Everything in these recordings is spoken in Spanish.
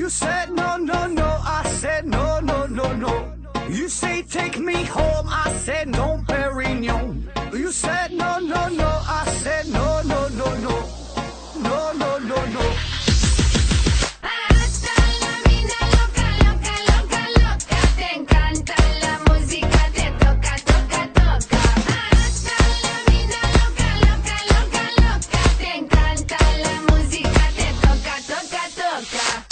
You said no, no, no, I said no, no, no, no. You say take me home, I said no, Perignon. You said no, no, no, I said no, no, no, no. No, no, no, no. Hasta la vida loca, loca, loca, loca. Te encanta la música, te toca, toca, toca. Hasta la vida loca, loca, loca, loca. Te encanta la música, te toca, toca, toca.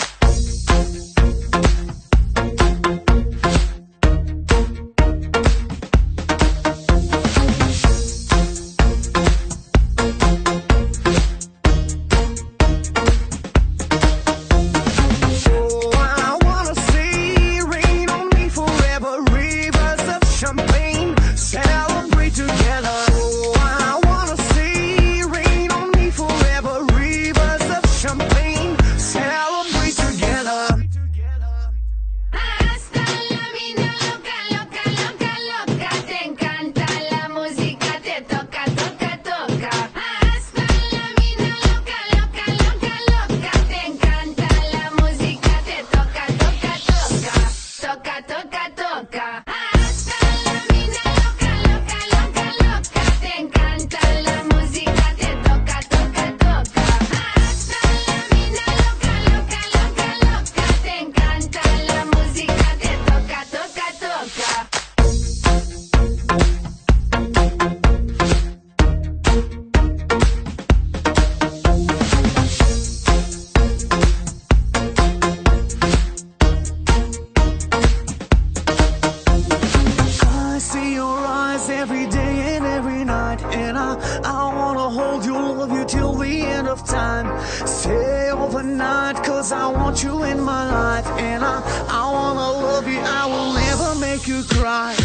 Every day and every night, and I wanna hold you, love you till the end of time. Stay overnight, cause I want you in my life, and I wanna love you, I will never make you cry.